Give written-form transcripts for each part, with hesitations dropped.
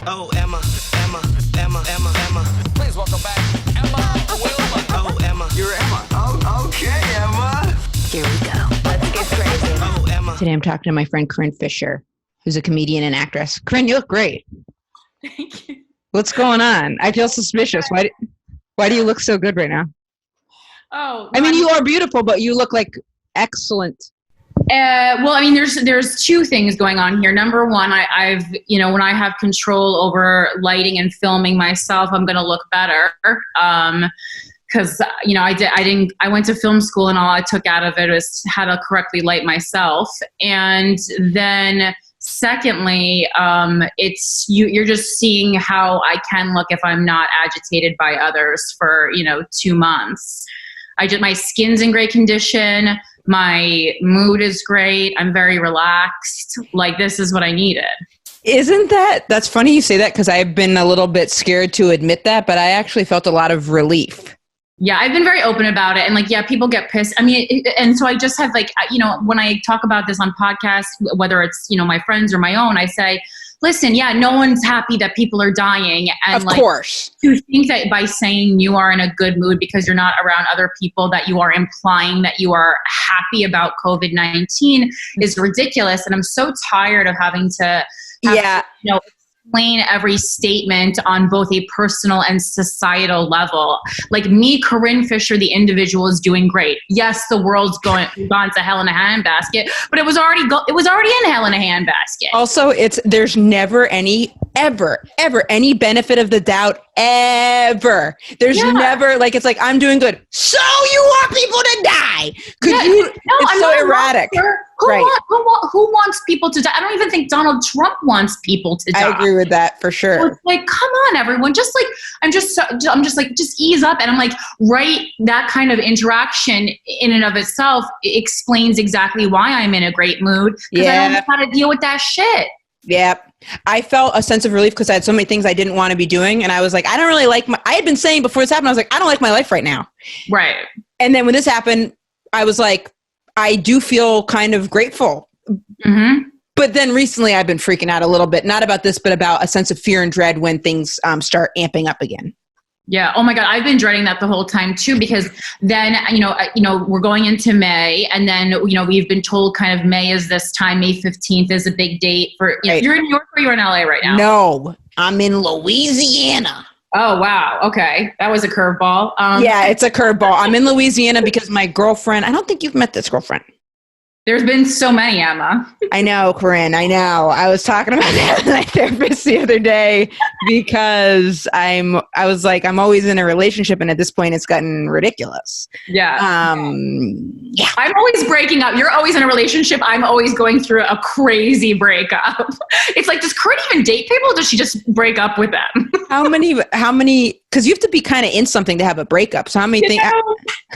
Oh, Emma, Emma, Emma, Emma, Emma. Please welcome back Emma Willman. Oh, Emma. You're Emma. Oh, okay, Emma. Here we go. Let's get crazy. Oh, Emma. Today I'm talking to my friend Corin Fisher, who's a comedian and actress. Corin, you look great. Thank you. What's going on? I feel suspicious. Why do you look so good right now? Oh, I mean, you are beautiful, but you look like excellent. well, I mean, there's two things going on here. Number one, I've when I have control over lighting and filming myself, I'm going to look better. Because I went to film school and all I took out of it was how to correctly light myself. And then secondly, it's you're just seeing how I can look if I'm not agitated by others for 2 months. My skin's in great condition. My mood is great. I'm very relaxed. Like, this is what I needed. That's funny you say that, because I've been a little bit scared to admit that, but I actually felt a lot of relief. Yeah, I've been very open about it. And people get pissed. I mean, and so I just have when I talk about this on podcasts, whether it's, my friends or my own, I say, listen, yeah, no one's happy that people are dying. And of course. To think that by saying you are in a good mood because you're not around other people, that you are implying that you are happy about COVID-19 is ridiculous. And I'm so tired of having to explain every statement on both a personal and societal level. Like, me, Corin Fisher, the individual, is doing great. Yes, the world's gone to hell in a handbasket, but it was already in hell in a handbasket. Also, there's never ever any benefit of the doubt ever. There's never it's like, I'm doing good, so you want people to die? It's so erratic. Who wants people to die? I don't even think Donald Trump wants people to die. I agree with that for sure. So it's like, come on, everyone. I'm just ease up. And I'm like, right, that kind of interaction in and of itself explains exactly why I'm in a great mood. Because I don't know how to deal with that shit. Yeah. I felt a sense of relief because I had so many things I didn't want to be doing. And I was like, I don't really like I had been saying before this happened, I was like, I don't like my life right now. Right. And then when this happened, I was like, I do feel kind of grateful. Mm-hmm. But then recently I've been freaking out a little bit, not about this, but about a sense of fear and dread when things start amping up again. Yeah. Oh my God. I've been dreading that the whole time too, because then, we're going into May, and then, we've been told kind of May is this time. May 15th is a big date for, right. You're in New York or you're in LA right now? No, I'm in Louisiana. Oh, wow. Okay. That was a curveball. Yeah, it's a curveball. I'm in Louisiana because my girlfriend, I don't think you've met this girlfriend. There's been so many, Emma. I know, Corin. I know. I was talking about that with my therapist the other day because I was like, I'm always in a relationship, and at this point it's gotten ridiculous. Yeah. Yeah. I'm always breaking up. You're always in a relationship. I'm always going through a crazy breakup. It's like, does Corin even date people, or does she just break up with them? How many, because you have to be kind of in something to have a breakup. So how many things?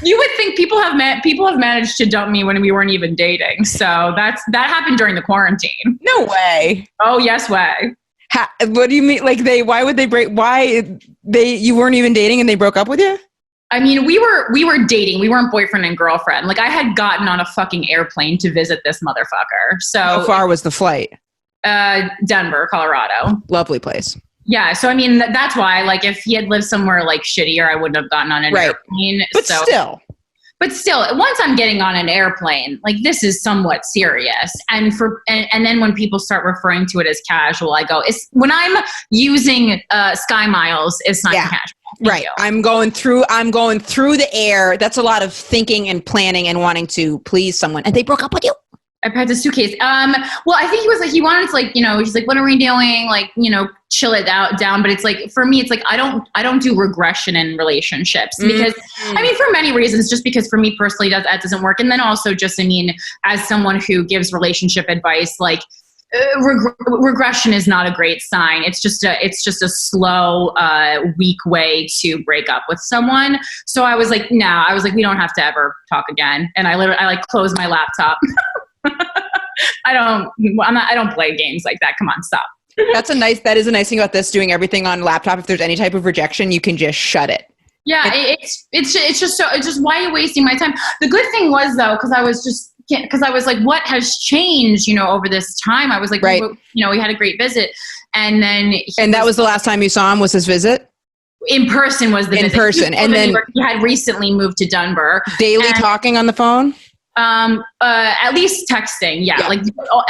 You would think people have managed to dump me when we weren't even dating. So that happened during the quarantine. No way. Oh, yes way. What do you mean? Like, why would they break? You weren't even dating and they broke up with you? I mean, we were dating. We weren't boyfriend and girlfriend. Like, I had gotten on a fucking airplane to visit this motherfucker. So how far was the flight? Denver, Colorado. Lovely place. Yeah, so I mean, that's why, like, if he had lived somewhere like shittier, I wouldn't have gotten on an airplane. But still, once I'm getting on an airplane, like, this is somewhat serious. And then when people start referring to it as casual, I go, when I'm using Sky Miles, it's not casual. Right. I'm going through the air. That's a lot of thinking and planning and wanting to please someone. And they broke up with you? I packed a suitcase. Well, I think he wanted to, he's like, what are we doing? Like, chill it down. But it's like, for me, it's like, I don't do regression in relationships because, I mean, for many reasons, just because for me personally, that doesn't work. And then also just, I mean, as someone who gives relationship advice, like, regression is not a great sign. It's just a slow, weak way to break up with someone. So I was like, we don't have to ever talk again. And I closed my laptop. I don't play games like that. Come on, stop. That is a nice thing about this, doing everything on laptop. If there's any type of rejection, you can just shut it. Yeah, it's just why are you wasting my time? The good thing was though, because I was like, what has changed, over this time? I was like, right. We had a great visit. And then that was the last time you saw him, was his visit? In person was the visit. In person. And then he had recently moved to Denver. Daily talking on the phone? At least texting. Yeah. Like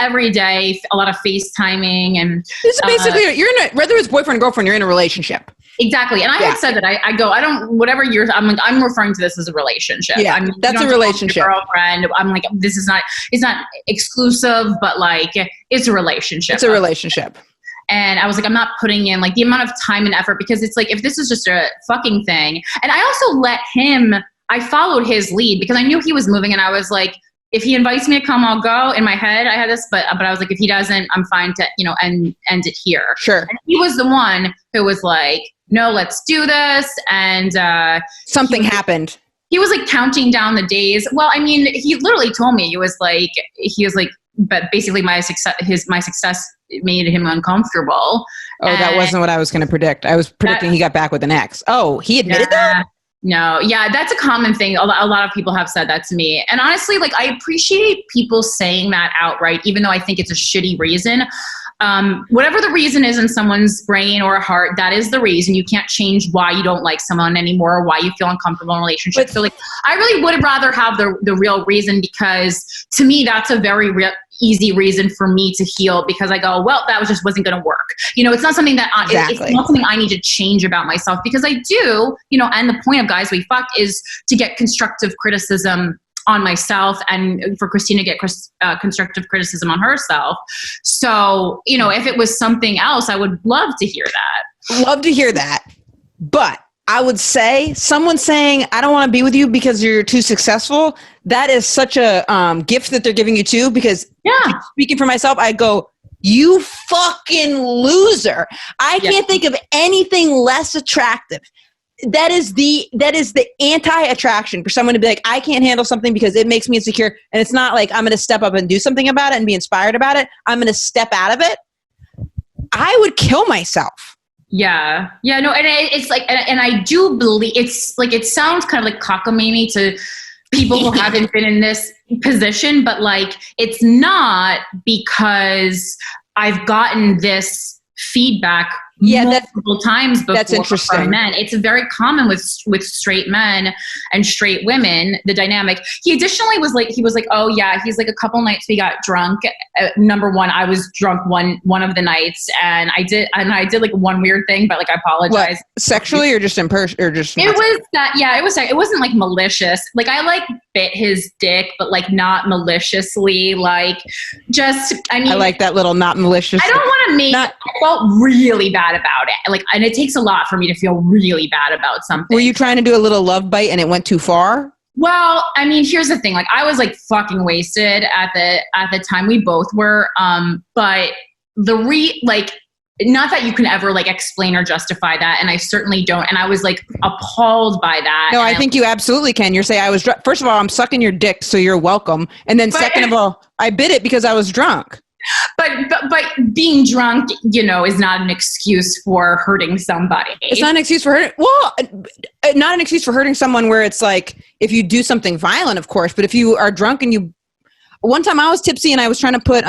every day, a lot of FaceTiming. And it's basically, whether it's boyfriend or girlfriend, you're in a relationship. Exactly. And I had said that I don't, whatever I'm referring to this as a relationship. Yeah, that's a relationship. Girlfriend. I'm like, it's not exclusive, but like, it's a relationship. It's a relationship. And I was like, I'm not putting in like the amount of time and effort, because it's like, if this is just a fucking thing. And I also I followed his lead because I knew he was moving, and I was like, if he invites me to come, I'll go. In my head, I had this, but I was like, if he doesn't, I'm fine to, end it here. Sure. And he was the one who was like, no, let's do this. And something happened. He was like counting down the days. Well, I mean, he literally told me, he was like, but basically my success made him uncomfortable. Oh, that wasn't what I was going to predict. I was predicting he got back with an ex. Oh, he admitted that? No. Yeah, that's a common thing. A lot of people have said that to me. And honestly, like, I appreciate people saying that outright, even though I think it's a shitty reason. Whatever the reason is in someone's brain or heart, that is the reason. You can't change why you don't like someone anymore, or why you feel uncomfortable in a relationship. So like, I really would rather have the real reason, because to me, that's a very easy reason for me to heal, because I go, well, that wasn't going to work. It's not something that it's not something I need to change about myself, because I do, and the point of Guys We Fucked is to get constructive criticism on myself, and for Christina to get constructive criticism on herself. So, if it was something else, I would love to hear that. Love to hear that. But I would say someone saying, I don't want to be with you because you're too successful, that is such a gift that they're giving you too, because speaking for myself, I go, you fucking loser. I can't think of anything less attractive. That is the anti-attraction for someone to be like, I can't handle something because it makes me insecure. And it's not like I'm going to step up and do something about it and be inspired about it. I'm going to step out of it. I would kill myself. Yeah. Yeah. No. And it's like, and I do believe it's like, it sounds kind of like cockamamie to people who haven't been in this position, but like, it's not, because I've gotten this feedback multiple times before. That's interesting. From men. It's very common with straight men and straight women, the dynamic. He additionally was like, oh yeah, he's like, a couple nights we got drunk. Number one, I was drunk one of the nights, and I did like one weird thing, but like, I apologize. What, sexually or just in person, or just? It was that, yeah, it wasn't like malicious. Like, I like bit his dick, but like not maliciously, like just, I mean. I like that little not malicious. I don't want to make, I felt really bad about it. Like, and it takes a lot for me to feel really bad about something. Were you trying to do a little love bite and it went too far? Well, I mean, here's the thing. Like, I was like fucking wasted at the time. We both were. But not that you can ever like explain or justify that, and I certainly don't. And I was like appalled by that. No, I think you absolutely can. You're saying I was drunk. First of all, I'm sucking your dick, so you're welcome. And then second of all, I bit it because I was drunk. But being drunk, is not an excuse for hurting somebody. It's not an excuse for hurting. Well, not an excuse for hurting someone where it's like, if you do something violent, of course. But if you are drunk and one time I was tipsy and I was trying to put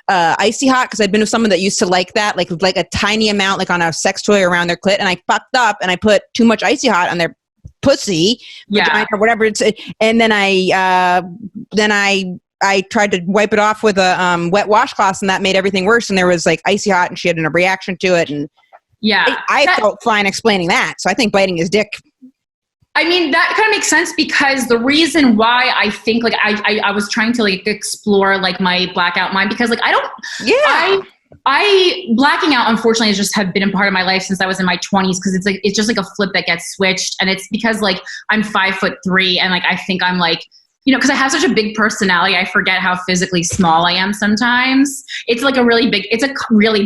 icy hot, because I'd been with someone that used to like that, like a tiny amount, like on a sex toy around their clit, and I fucked up and I put too much icy hot on their pussy, or whatever it's, and then I tried to wipe it off with a wet washcloth, and that made everything worse. And there was like icy hot, and she had a reaction to it. And I felt fine explaining that. So I think biting his dick. I mean, that kind of makes sense, because the reason why I think like I was trying to like explore like my blackout mind, because like I blacking out, unfortunately, has just have been a part of my life since I was in my 20s, because it's just like a flip that gets switched. And it's because like I'm 5'3", and like I think I'm like, because I have such a big personality, I forget how physically small I am sometimes. It's a really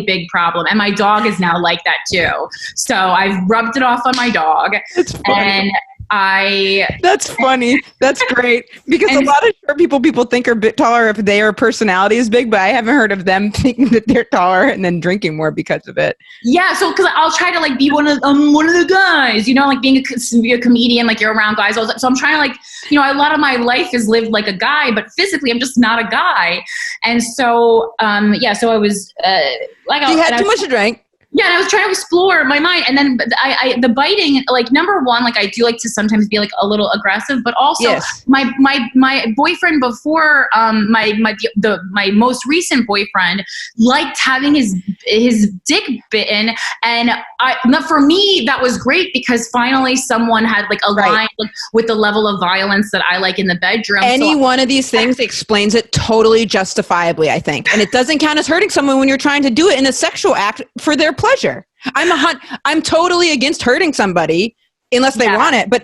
big problem. And my dog is now like that too. So I've rubbed it off on my dog. It's funny. That's funny. That's great. Because a lot of short people think are a bit taller if their personality is big, but I haven't heard of them thinking that they're taller and then drinking more because of it. Yeah, so because I'll try to like be one of the guys, you know, like being a comedian, like you're around guys. So I'm trying to like, you know, a lot of my life is lived like a guy, but physically I'm just not a guy. And so, so I was like, you had too much to drink. Yeah, and I was trying to explore my mind, and then the biting, like number one, like I do like to sometimes be like a little aggressive, but also my boyfriend before my most recent boyfriend liked having his dick bitten, and for me that was great because finally someone had like aligned with the level of violence that I like in the bedroom. Any one of these things explains it totally justifiably, I think, and it doesn't count as hurting someone when you're trying to do it in a sexual act for their pleasure. I'm totally against hurting somebody unless they want it, but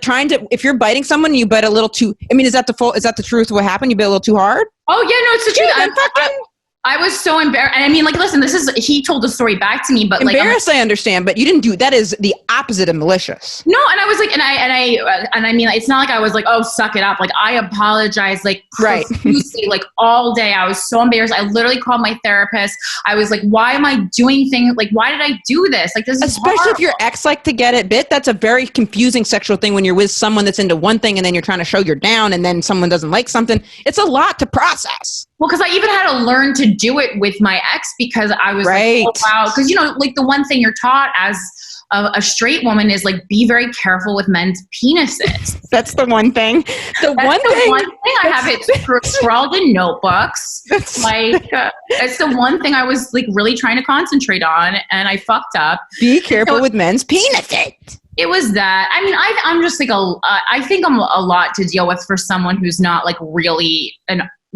if you're biting someone, you bite a little too, I mean, is that the truth of what happened? You bit a little too hard? Oh yeah, no, it's the truth. I was so embarrassed. And I mean, like, listen, he told the story back to me, but embarrassed, I understand, but you didn't do, that is the opposite of malicious. No. And I was like, and I mean, it's not like I was like, oh, suck it up. Like I apologized, like, profusely, like all day. I was so embarrassed. I literally called my therapist. I was like, why am I doing things? Like, why did I do this? Like, this is especially horrible. If your ex like to get it bit, that's a very confusing sexual thing when you're with someone that's into one thing and then you're trying to show you're down and then someone doesn't like something. It's a lot to process. Well, because I even had to learn to do it with my ex because I was like, oh, wow. Because, you know, like the one thing you're taught as a straight woman is like, be very careful with men's penises. That's the one thing. The one thing I have it scrawled in notebooks. It's the one thing I was like really trying to concentrate on, and I fucked up. Be careful with men's penises. It was that. I mean, I'm just like I think I'm a lot to deal with for someone who's not like really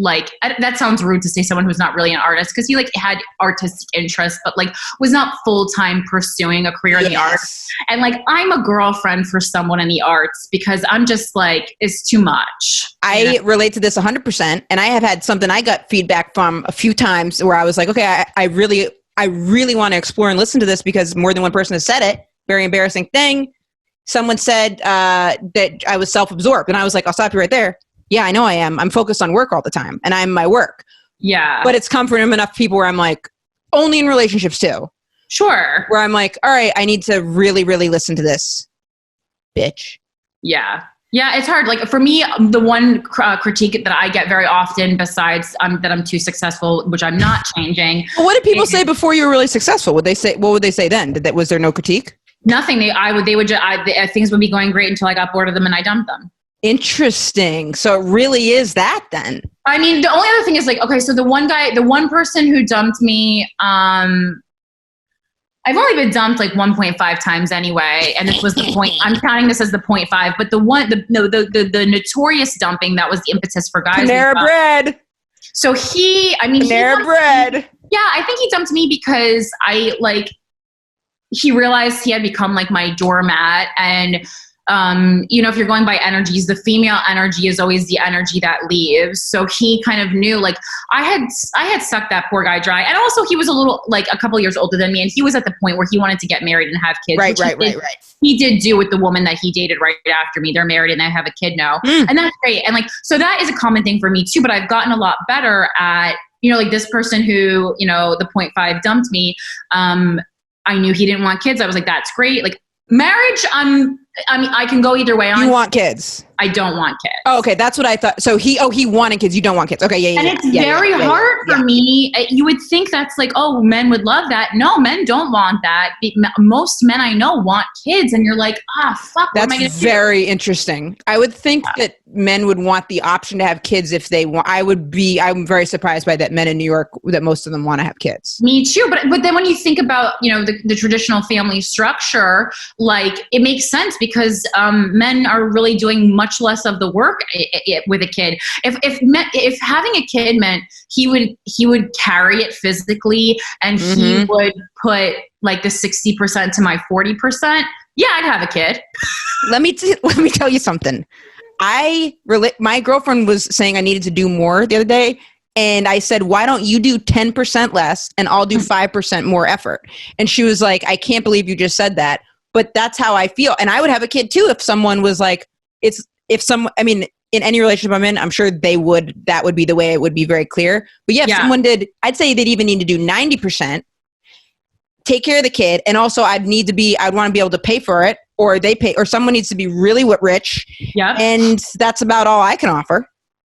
that sounds rude to say someone who's not really an artist, because he like had artistic interests, but like was not full-time pursuing a career in the arts. And like, I'm a girlfriend for someone in the arts because I'm just like, it's too much. I relate to this 100%. And I have had something I got feedback from a few times where I was like, okay, I really want to explore and listen to this because more than one person has said it. Very embarrassing thing. Someone said that I was self-absorbed, and I was like, I'll stop you right there. Yeah, I know I am. I'm focused on work all the time, and I'm my work. Yeah. But it's come from enough people where I'm like, only in relationships too. Sure. Where I'm like, all right, I need to really, really listen to this, bitch. Yeah. Yeah, it's hard. Like for me, the one critique that I get very often, besides that I'm too successful, which I'm not changing. Well, what did people say before you were really successful? What would they say then? Was there no critique? Nothing. Things would be going great until I got bored of them and I dumped them. Interesting. So it really is that then. I mean, the only other thing is like, okay, so the one person who dumped me, I've only been dumped like 1.5 times anyway, and this was the point. I'm counting this as the 0.5, but the notorious dumping that was the impetus for guys. Panera Bread. So Panera Bread. Yeah, I think he dumped me because he realized he had become like my doormat, and if you're going by energies, the female energy is always the energy that leaves. So he kind of knew, like, I had sucked that poor guy dry. And also he was a little, like, a couple years older than me. And he was at the point where he wanted to get married and have kids. Right. He did do with the woman that he dated right after me. They're married and they have a kid now. And that's great. And like, so that is a common thing for me too, but I've gotten a lot better at, like this person who, the 0.5 dumped me. I knew he didn't want kids. I was like, that's great. Like, marriage, I can go either way on. You want kids? I don't want kids. Oh, okay. That's what I thought. So he wanted kids. You don't want kids. Okay. Yeah. And it's very hard for me. You would think that's like, oh, men would love that. No, men don't want that. Most men I know want kids. And you're like, fuck. That's very interesting. I would think that men would want the option to have kids if they want. I'm very surprised by that men in New York, that most of them want to have kids. Me too. But then when you think about, the traditional family structure, like it makes sense because men are really doing much less of the work with a kid. If having a kid meant he would carry it physically and he would put like the 60% to my 40%, yeah, I'd have a kid. Let me tell you something. My girlfriend was saying I needed to do more the other day. And I said, why don't you do 10% less and I'll do 5% more effort? And she was like, I can't believe you just said that. But that's how I feel. And I would have a kid too if someone was like, in any relationship I'm in, I'm sure that would be the way it would be very clear. But yeah, if someone did, I'd say they'd even need to do 90%, take care of the kid. And also I'd want to be able to pay for it, or someone needs to be really rich. Yeah. And that's about all I can offer.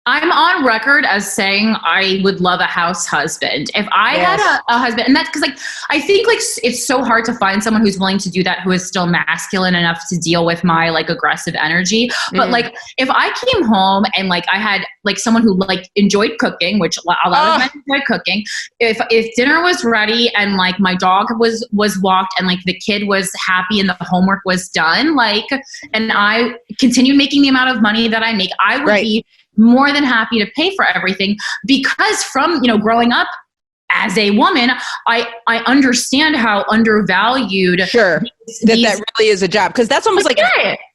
I'm on record as saying I would love a house husband. If I had a husband, and that's because like, I think like it's so hard to find someone who's willing to do that, who is still masculine enough to deal with my like aggressive energy. But like, if I came home and like I had like someone who like enjoyed cooking, which a lot of men enjoy cooking. If dinner was ready and like my dog was walked and like the kid was happy and the homework was done, like, and I continued making the amount of money that I make, I would be more than happy to pay for everything, because from, growing up as a woman, I understand how undervalued. Sure. That really is a job. Cause that's almost like,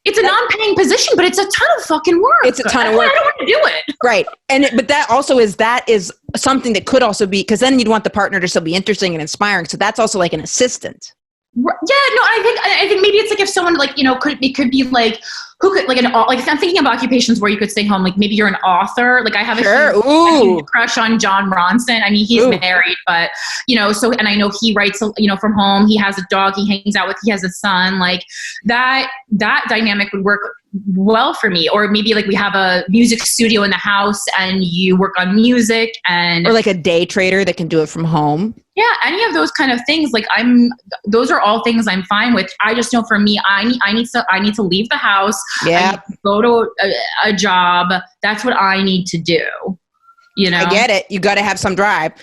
it's a non-paying position, but it's a ton of fucking work. It's a ton of work. I don't want to do it. Right. But that is something that could also be, cause then you'd want the partner to still be interesting and inspiring. So that's also like an assistant. Yeah, no, I think maybe it's like if someone like, it could be like, who could like if I'm thinking of occupations where you could stay home, like maybe you're an author. Like I have a huge crush on John Ronson. I mean, he's married, but and I know he writes, from home. He has a dog he hangs out with. He has a son. Like that dynamic would work well for me. Or maybe like we have a music studio in the house and you work on music, or like a day trader that can do it from home. Yeah, any of those kind of things. Like those are all things I'm fine with. I just know for me, I need to leave the house. Yeah. I need to go to a job. That's what I need to do. I get it. You got to have some drive,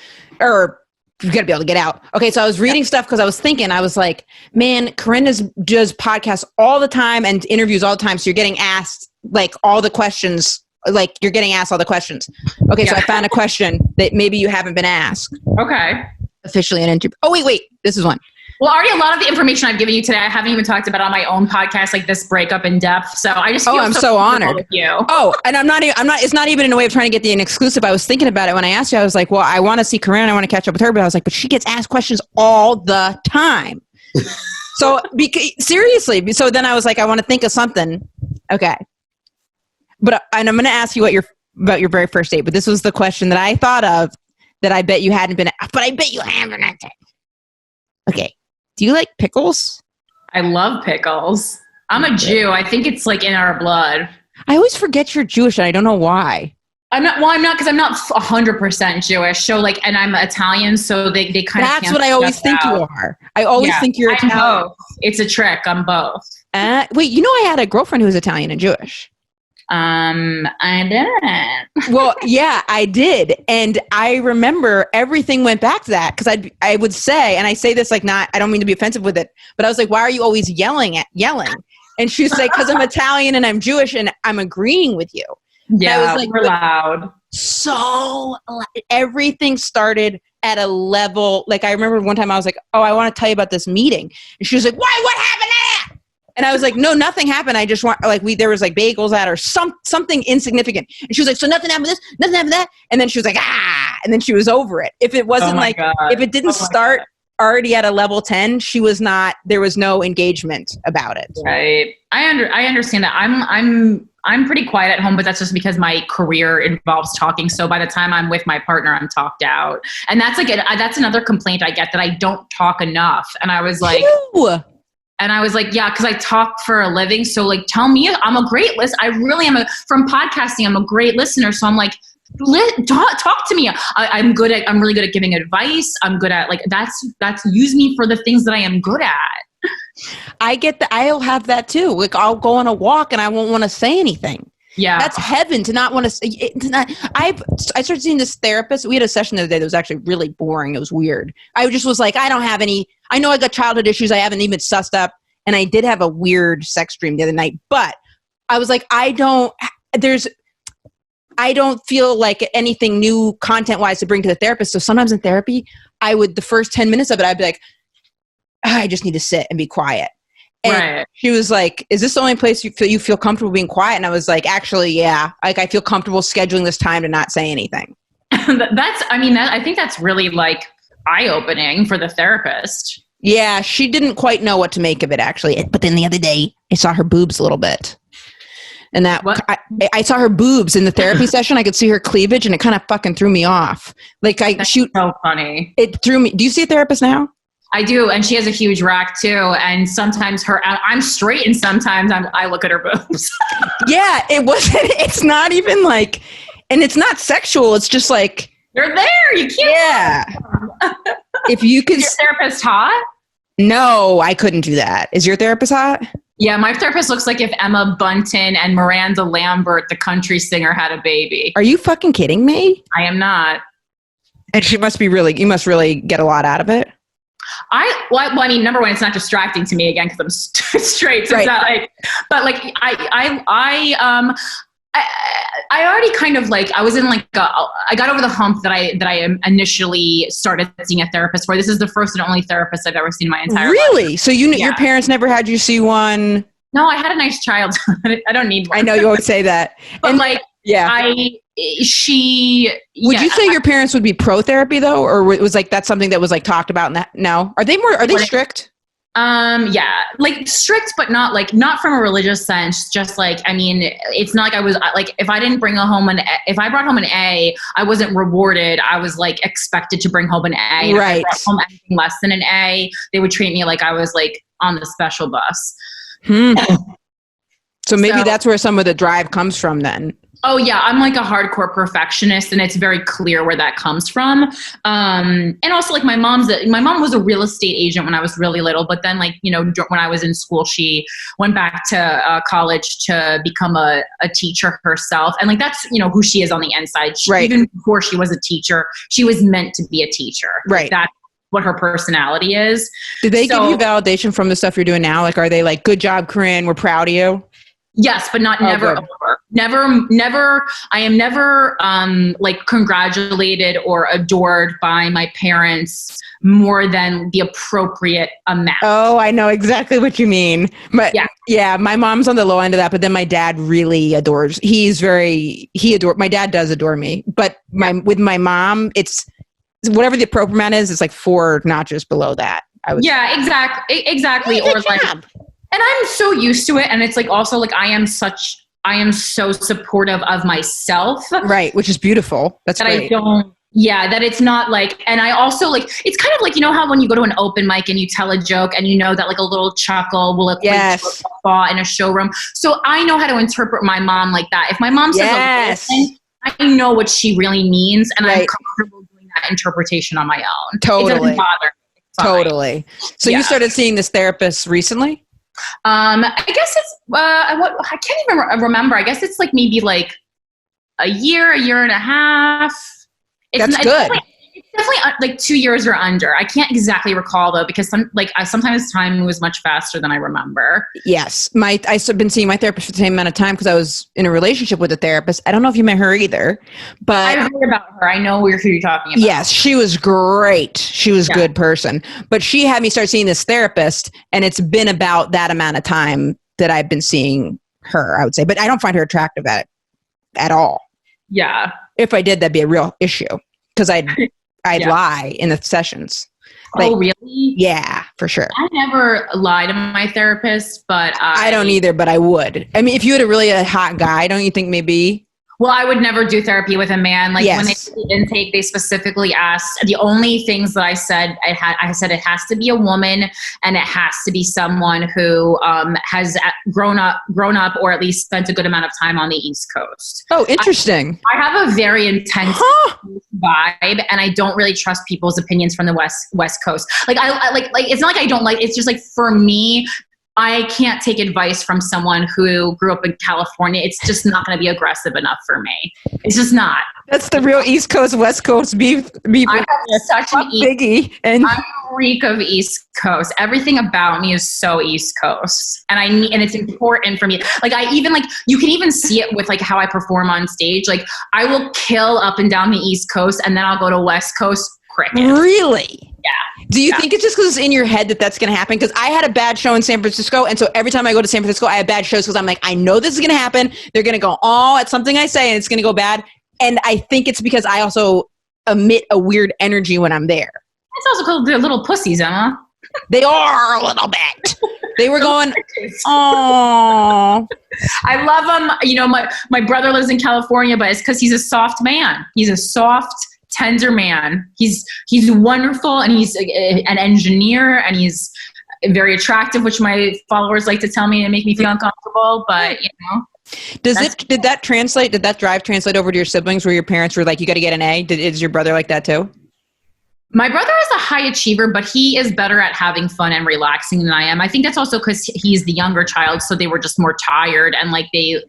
or you got to be able to get out. Okay. So I was reading stuff because I was thinking, I was like, man, Corinne does podcasts all the time and interviews all the time. So you're getting asked like all the questions. Like you're getting asked all the questions. Okay. So I found a question that maybe you haven't been asked. Okay. Officially an interview. Oh, wait. This is one. Well, already a lot of the information I've given you today, I haven't even talked about on my own podcast, like this breakup in depth. So I just feel I'm so honored with you. Oh, and it's not even in a way of trying to get an exclusive. I was thinking about it when I asked you. I was like, well, I want to see Corinne. I want to catch up with her. But I was like, but she gets asked questions all the time. So seriously. So then I was like, I want to think of something. Okay. And I'm going to ask you about your very first date. But this was the question that I thought of that I bet you hadn't been, but I bet you haven't answered. Okay. Do you like pickles? I love pickles. I'm a Jew. I think it's like in our blood. I always forget you're Jewish and I don't know why. I'm not because I'm not 100% Jewish. So like, and I'm Italian, so they kind of. That's what I always think you are. I always think you're Italian. Both. It's a trick. I'm both. Wait, I had a girlfriend who was Italian and Jewish. I didn't. Well, yeah, I did. And I remember everything went back to that because I would say, and I say this like I don't mean to be offensive with it, but I was like, why are you always yelling? And she was like, because I'm Italian and I'm Jewish and I'm agreeing with you. Yeah, I was like, we're loud. So everything started at a level. Like I remember one time I was like, oh, I want to tell you about this meeting. And she was like, why? What happened to that? And I was like, no, nothing happened. I just want there was like bagels at or something insignificant. And she was like, so nothing happened to this, nothing happened to that. And then she was like, and then she was over it. If it wasn't if it didn't start already at a level 10, there was no engagement about it. Right. I understand that. I'm pretty quiet at home, but that's just because my career involves talking. So by the time I'm with my partner, I'm talked out. And that's like, that's another complaint I get, that I don't talk enough. And I was like, yeah, because I talk for a living. So like, tell me, I'm a great listener. I really am from podcasting, I'm a great listener. So I'm like, talk to me. I'm really good at giving advice. I'm good at that's use me for the things that I am good at. I get that. I'll have that too. Like I'll go on a walk and I won't want to say anything. Yeah. That's heaven to not want to say. I started seeing this therapist. We had a session the other day that was actually really boring. It was weird. I just was like, I don't have any, I know I got childhood issues I haven't even sussed up. And I did have a weird sex dream the other night, but I was like, I don't feel like anything new content wise to bring to the therapist. So sometimes in therapy, the first 10 minutes of it, I'd be like, I just need to sit and be quiet. And she was like, is this the only place you feel comfortable being quiet? And I was like, actually, yeah. Like I feel comfortable scheduling this time to not say anything. I think that's really like eye-opening for the therapist. Yeah, she didn't quite know what to make of it actually. But then the other day, I saw her boobs a little bit. And that What? I saw her boobs in the therapy session. I could see her cleavage, and it kind of fucking threw me off. Like That's so funny. it threw me. Do you see a therapist now? I do, and she has a huge rack too. And sometimes I'm straight, and sometimes I look at her boobs. Yeah, it wasn't. It's not even like, and it's not sexual. It's just like they're there. You can't. Yeah. If you could. Is your therapist hot? No, I couldn't do that. Is your therapist hot? Yeah, my therapist looks like if Emma Bunton and Miranda Lambert, the country singer, had a baby. Are you fucking kidding me? I am not. And she must be really. You must really get a lot out of it. Well, I mean, number one, it's not distracting to me again because I'm straight. So Right. it's not like, but like I already kind of like I was in like I got over the hump that I initially started seeing a therapist for. This is the first and only therapist I've ever seen in my entire life. Really? So your Yeah. parents never had you see one? No, I had a nice childhood. I don't need one. I know you always say that. But And like yeah. Would you say your parents would be pro therapy though, or was like that's something that was like talked about? No, are they strict? Yeah, like strict, but not from a religious sense. Just like, I mean, it's not like I was like, if I brought home an A, I wasn't rewarded. I was like expected to bring home an A. And Right. if I brought home anything less than an A, they would treat me like I was like on the special bus. So maybe that's where some of the drive comes from then. Oh yeah, I'm like a hardcore perfectionist, and it's very clear where that comes from. And also, like my mom was a real estate agent when I was really little, but then when I was in school, she went back to college to become a teacher herself, and like that's who she is on the inside. Right. Even before she was a teacher, she was meant to be a teacher. Right. That's what her personality is. Did they give you validation from the stuff you're doing now? Like, are they like, good job, Corinne, we're proud of you? Yes, but never good. over. Never. I am never like congratulated or adored by my parents more than the appropriate amount. Oh, I know exactly what you mean. But yeah, my mom's on the low end of that, but then my dad really adores. My dad does adore me, but with my mom, it's whatever the appropriate amount is. It's like 4 notches below that. Exactly. Or like. And I'm so used to it. And it's like, also like, I am so supportive of myself. Right. Which is beautiful. That's great. That it's not like, and I also like, it's kind of like, how when you go to an open mic and you tell a joke and that like a little chuckle will equate to a guffaw in a showroom. So I know how to interpret my mom like that. If my mom says a little thing, I know what she really means. And I'm comfortable doing that interpretation on my own. Totally. It doesn't bother me. It's fine. Totally. So you started seeing this therapist recently? I guess it's I can't even remember. I guess it's like maybe like a year and a half. That's good. It's definitely like 2 years or under. I can't exactly recall though, because sometimes time moves much faster than I remember. Yes. I've been seeing my therapist for the same amount of time because I was in a relationship with a therapist. I don't know if you met her either, but I've heard about her. I know who you're talking about. Yes, she was great. She was a good person, but she had me start seeing this therapist, and it's been about that amount of time that I've been seeing her, I would say, but I don't find her attractive at all. Yeah. If I did, that'd be a real issue because I'd lie in the sessions. Like, oh, really? Yeah, for sure. I never lie to my therapist, but I don't either, but I would. I mean, if you had a hot guy, don't you think maybe? Well, I would never do therapy with a man. Like when they did the intake, they specifically asked the only things that I said. I said it has to be a woman, and it has to be someone who has grown up, or at least spent a good amount of time on the East Coast. Oh, interesting. I have a very intense vibe, and I don't really trust people's opinions from the West Coast. Like I like it's not like I don't like. It's just like for me, I can't take advice from someone who grew up in California. It's just not going to be aggressive enough for me. It's just not. That's the real East Coast, West Coast beef. I have such an biggie, and I'm a freak of East Coast. Everything about me is so East Coast, and it's important for me. Like you can even see it with like how I perform on stage. Like I will kill up and down the East Coast, and then I'll go to West Coast. Crickets. Really? Yeah. Do you think it's just because it's in your head that's going to happen? Because I had a bad show in San Francisco, and so every time I go to San Francisco, I have bad shows because I'm like, I know this is going to happen. They're going to go all at something I say, and it's going to go bad. And I think it's because I also emit a weird energy when I'm there. It's also called they're little pussies, Emma. They are a little bit. They were going, oh, I love him. You know, my brother lives in California, but it's because he's a soft man. He's a soft, tender man. He's wonderful, and he's an engineer, and he's very attractive, which my followers like to tell me and make me feel uncomfortable. But you know, did that drive translate over to your siblings, where your parents were like, "You got to get an A"? Is your brother like that too? My brother is a high achiever, but he is better at having fun and relaxing than I am. I think that's also because he's the younger child, so they were just more tired, and like they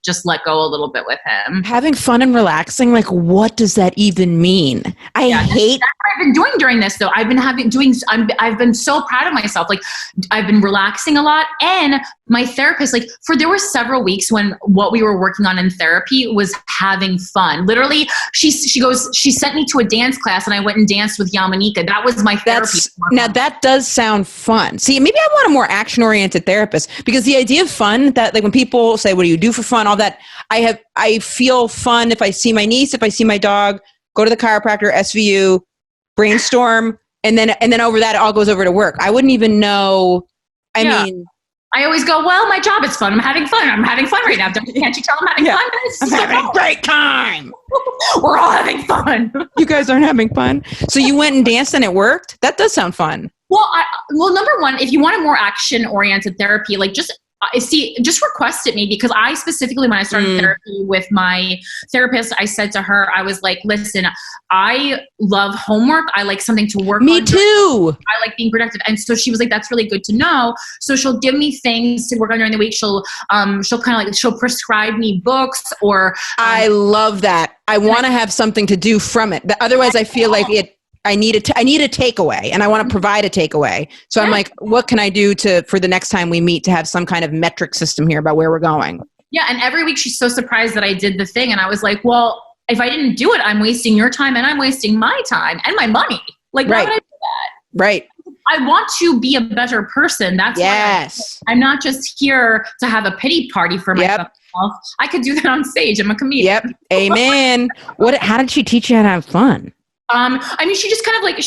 just let go a little bit with him. Having fun and relaxing, like what does that even mean? That's what I've been doing during this though. I've been so proud of myself. Like I've been relaxing a lot, and my therapist, like there were several weeks when what we were working on in therapy was having fun. Literally, she sent me to a dance class, and I went and danced with Yamanika. That was my therapy. Now that does sound fun. See, maybe I want a more action-oriented therapist, because the idea of fun, that like when people say, "What do you do for fun?" all that, I feel fun if I see my niece, if I see my dog, go to the chiropractor, SVU, brainstorm, and then over that it all goes over to work. I wouldn't even know. I mean, I always go, well, my job is fun. I'm having fun. I'm having fun right now. Can't you tell I'm having fun? I'm having a great time. We're all having fun. You guys aren't having fun. So you went and danced and it worked? That does sound fun. Well, number one, if you want a more action-oriented therapy, like just request it maybe, because I specifically, when I started therapy with my therapist, I said to her, I was like, listen, I love homework. I like something to work on. Me too. I like being productive. And so she was like, that's really good to know. So she'll give me things to work on during the week. She'll prescribe me books or. I love that. I want to have something to do from it. Otherwise I feel like I need a takeaway, and I want to provide a takeaway. So I'm like, what can I do for the next time we meet to have some kind of metric system here about where we're going? Yeah. And every week she's so surprised that I did the thing. And I was like, well, if I didn't do it, I'm wasting your time and I'm wasting my time and my money. Like, why would I do that? Right. I want to be a better person. That's why I'm not just here to have a pity party for myself. I could do that on stage. I'm a comedian. Yep. Amen. How did she teach you how to have fun? I mean, she just kind of like,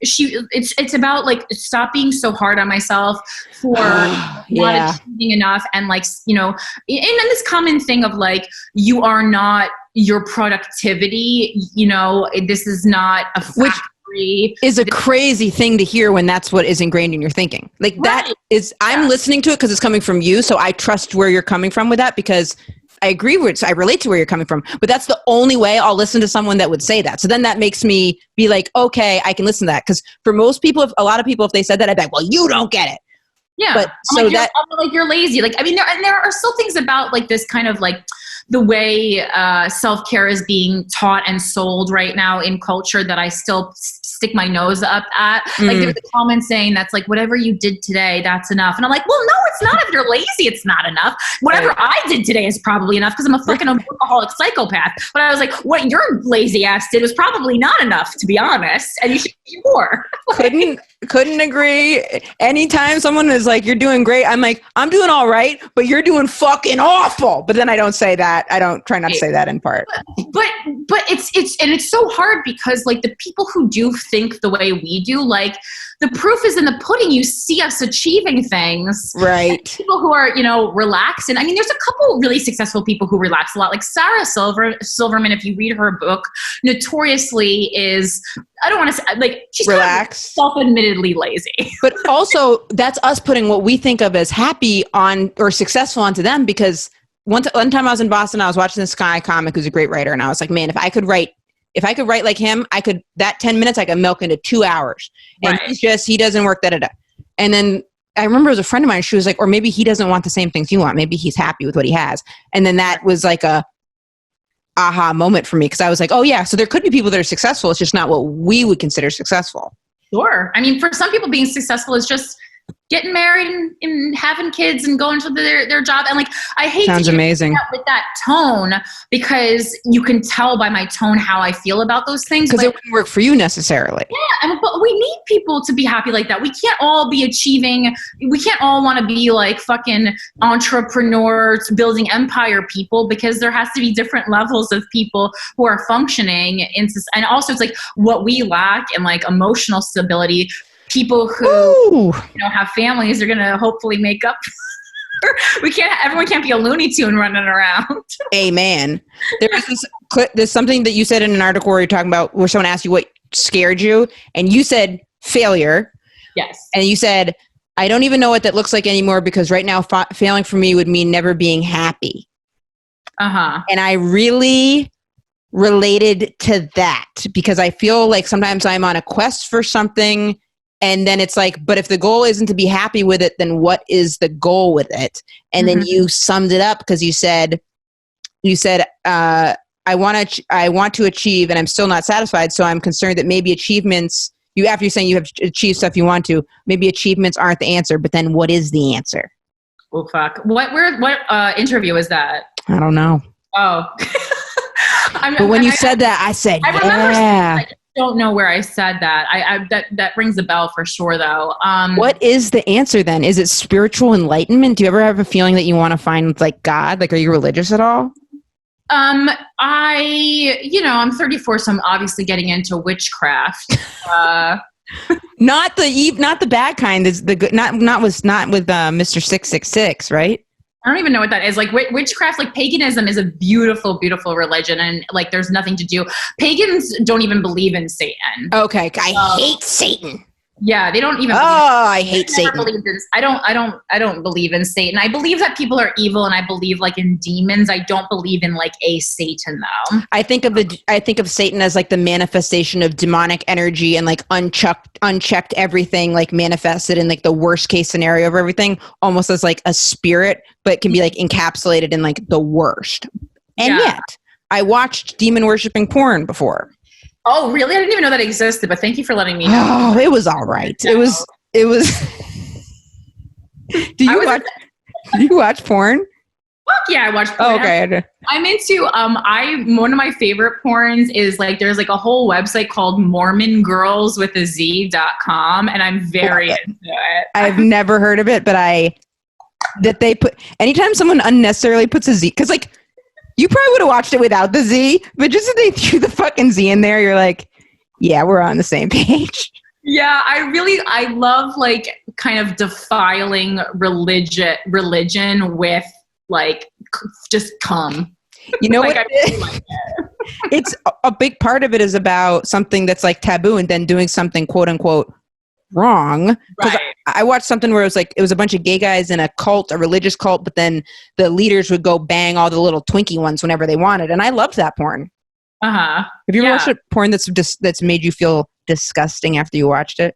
it's about like, stop being so hard on myself for not achieving enough. And like, you know, and this common thing of like, you are not your productivity, you know, this is not a factory. Which is a crazy thing to hear when that's what is ingrained in your thinking. Like that is, I'm listening to it because it's coming from you. So I trust where you're coming from with that, because I agree with it. I relate to where you're coming from, but that's the only way I'll listen to someone that would say that. So then that makes me be like, okay, I can listen to that. Because for most people, a lot of people, if they said that, I'd be like, well, you don't get it. Yeah. But I'm like, you're lazy. Like, I mean, there are still things about like this kind of like the way self-care is being taught and sold right now in culture that I still stick my nose up at. Like there's a common saying that's like, whatever you did today, that's enough. And I'm like, well, no, it's not. If you're lazy, it's not enough. Whatever I did today is probably enough, because I'm a fucking alcoholic psychopath. But I was like, what your lazy ass did was probably not enough, to be honest. And you should do more. Couldn't agree. Anytime someone is like, you're doing great, I'm like, I'm doing all right, but you're doing fucking awful. But then I don't say that. I don't try not to say that in part. But it's so hard, because like the people who do think the way we do, like the proof is in the pudding. You see us achieving things. Right. People who are, you know, relaxed. And I mean, there's a couple really successful people who relax a lot, like Sarah Silverman. If you read her book, notoriously is, I don't want to say, like, she's relaxed, kind of self-admittedly lazy. But also that's us putting what we think of as happy on or successful onto them, because one time I was in Boston, I was watching this guy comic who's a great writer, and I was like, man, if I could write like him, that 10 minutes I could milk into 2 hours. And he doesn't work that. And then I remember it was a friend of mine, she was like, or maybe he doesn't want the same things you want. Maybe he's happy with what he has. And then that was like a aha moment for me, because I was like, oh yeah, so there could be people that are successful. It's just not what we would consider successful. Sure. I mean, for some people, being successful is just getting married and having kids and going to their job. And like, I hate Sounds to amazing. With that tone, because you can tell by my tone how I feel about those things. Because it wouldn't work for you necessarily. Yeah, but we need people to be happy like that. We can't all be achieving. We can't all want to be like fucking entrepreneurs, building empire people, because there has to be different levels of people who are functioning. And also it's like what we lack in like emotional stability. People who you know have families are going to hopefully make up Everyone can't be a Looney Tune running around. Amen. There's something that you said in an article where you're talking about where someone asked you what scared you, and you said failure. Yes. And you said, I don't even know what that looks like anymore because right now failing for me would mean never being happy. Uh-huh. And I really related to that because I feel like sometimes I'm on a quest for something and then it's like, but if the goal isn't to be happy with it, then what is the goal with it? And then you summed it up because you said, I want to achieve and I'm still not satisfied. So I'm concerned that maybe achievements, after you're saying you have achieved stuff you want to, maybe achievements aren't the answer, but then what is the answer? Oh, fuck. What interview is that? I don't know. Oh. But when you said that, I said, I remember yeah. I don't know where I said that. That rings a bell for sure, though. What is the answer then? Is it spiritual enlightenment? Do you ever have a feeling that you want to find like God? Like, are you religious at all? I'm 34, so I'm obviously getting into witchcraft. Not the bad kind. Is the good? Not with Mr. 666, right? I don't even know what that is. Like witchcraft, like paganism is a beautiful, beautiful religion, and like there's nothing to do. Pagans don't even believe in Satan. Okay, I hate Satan. Yeah, they don't even. I hate Satan. I don't believe in Satan. I believe that people are evil, and I believe like in demons. I don't believe in like a Satan though. I think of Satan as like the manifestation of demonic energy and like unchecked everything like manifested in like the worst case scenario of everything, almost as like a spirit, but can be like encapsulated in like the worst. And yet, I watched demon worshipping porn before. Oh, really? I didn't even know that existed, but thank you for letting me know. Oh, it was all right. It was. Do you watch porn? Fuck yeah, I watch porn. Oh, okay. I'm into, one of my favorite porns is like, there's like a whole website called mormongirlswithaz.com, and I'm very into it. I've never heard of it, but anytime someone unnecessarily puts a Z, because like, you probably would have watched it without the Z, but just if they threw the fucking Z in there, you're like, yeah, we're on the same page. Yeah, I love like kind of defiling religion with like just cum. You know like, what? It's a big part of it is about something that's like taboo and then doing something quote unquote wrong. Right. I watched something where it was a bunch of gay guys in a religious cult, but then the leaders would go bang all the little Twinkie ones whenever they wanted. And I loved that porn. Uh-huh. Have you ever watched a porn that's made you feel disgusting after you watched it?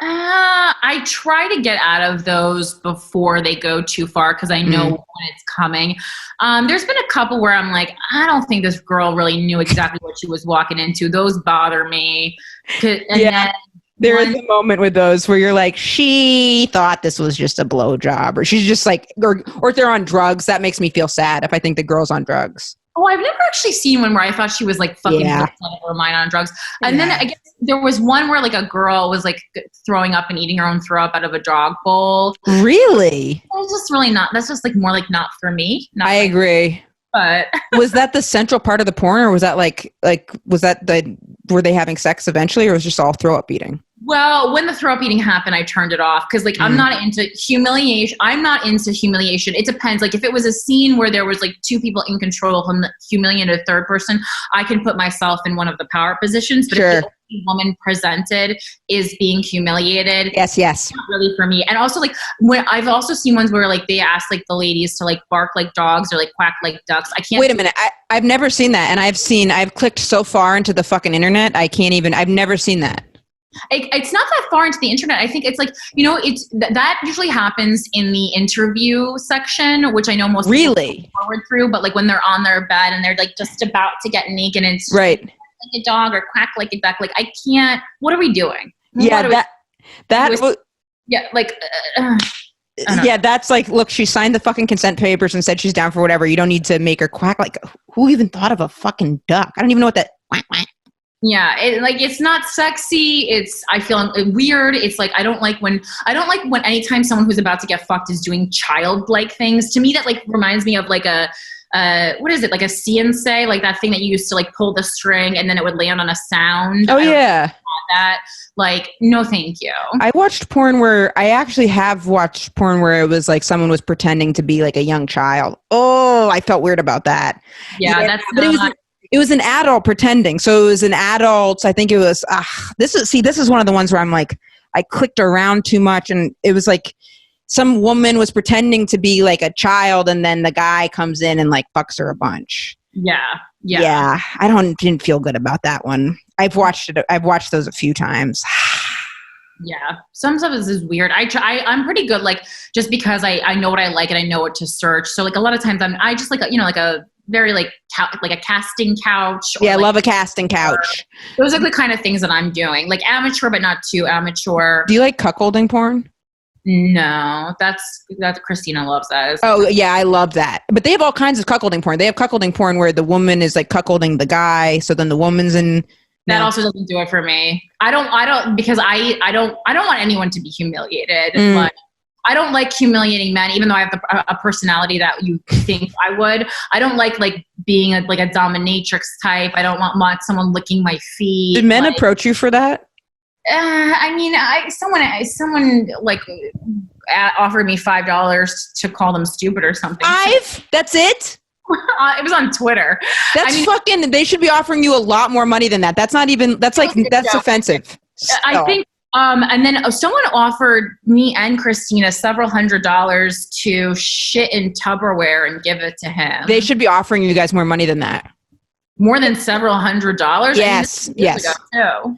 I try to get out of those before they go too far because I know when it's coming. There's been a couple where I'm like, I don't think this girl really knew exactly what she was walking into. Those bother me. There is a moment with those where you're like, she thought this was just a blowjob, or she's just like, or if they're on drugs, that makes me feel sad if I think the girl's on drugs. Oh, I've never actually seen one where I thought she was like fucking or mine on drugs. And then I guess there was one where like a girl was like throwing up and eating her own throw up out of a dog bowl. Really? It's just really not. That's just like more like not for me. I agree. But was that the central part of the porn, or was that were they having sex eventually, or was it just all throw up eating? Well, when the throw up eating happened, I turned it off because like I'm not into humiliation. It depends. Like if it was a scene where there was like two people in control humiliating a third person, I can put myself in one of the power positions. But if the only woman presented is being humiliated, yes, it's not really for me. And also like when I've also seen ones where like they ask like the ladies to like bark like dogs or like quack like ducks. I can't. Wait a minute. I've never seen that, and I've clicked so far into the fucking internet. I've never seen that. It's not that far into the internet. I think it's like, it's that usually happens in the interview section, which I know most people go forward through, but like when they're on their bed and they're like just about to get naked and it's right. Like a dog or quack like a duck. Like I can't, what are we doing? That's like, look, she signed the fucking consent papers and said she's down for whatever. You don't need to make her quack. Like, who even thought of a fucking duck? I don't even know what that quack quack. Yeah, it's not sexy. I feel weird. It's like I don't like when anytime someone who's about to get fucked is doing childlike things. To me, that like reminds me of like a what is it, like a CNC, like that thing that you used to like pull the string and then it would land on a sound. Oh yeah. That, like, no thank you. I actually have watched porn where it was like someone was pretending to be like a young child. Oh, I felt weird about that. Yeah, that's but it was an adult pretending. So it was an adult. I think it was this is one of the ones where I'm like, I clicked around too much, and it was like some woman was pretending to be like a child, and then the guy comes in and like fucks her a bunch. Yeah. I didn't feel good about that one. I've watched those a few times. Yeah, some stuff is weird. I'm pretty good, like, just because I know what I like and I know what to search. So like a lot of times I just like like a very like like a casting couch. Or, I like, love a casting couch. Those are the kind of things that I'm doing, like amateur but not too amateur. Do you like cuckolding porn? No, that's Christina loves that. Oh yeah, I love that. But they have all kinds of cuckolding porn. They have cuckolding porn where the woman is like cuckolding the guy, so then the woman's in. That also doesn't do it for me. I don't because I don't want anyone to be humiliated. But I don't like humiliating men, even though I have a personality that you think I would. I don't like being a dominatrix type. I don't want someone licking my feet. Did men approach you for that? I mean, someone like offered me $5 to call them stupid or something. $5? That's it? It was on Twitter. That's fucking. They should be offering you a lot more money than that. That's not even. That's like that's offensive. I think. And then someone offered me and Christina several $100s to shit in Tupperware and give it to him. They should be offering you guys more money than that. More than several $100s? Yes.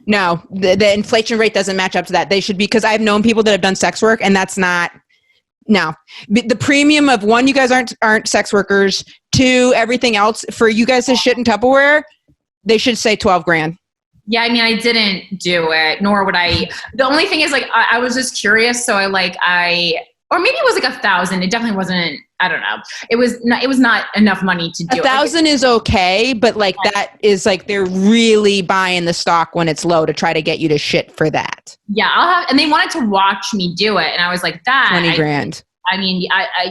No, the inflation rate doesn't match up to that. They should be, because I've known people that have done sex work, and that's not. No, the premium of one, you guys aren't sex workers. Two, everything else for you guys to shit in Tupperware, they should say $12,000. Yeah, I mean, I didn't do it, nor would I. The only thing is, like, I was just curious, so or maybe it was like 1,000. It definitely wasn't. I don't know. It was not enough money to do. 1,000 is okay, but like that is like they're really buying the stock when it's low to try to get you to shit for that. Yeah, and they wanted to watch me do it, and I was like, that $20,000. I mean,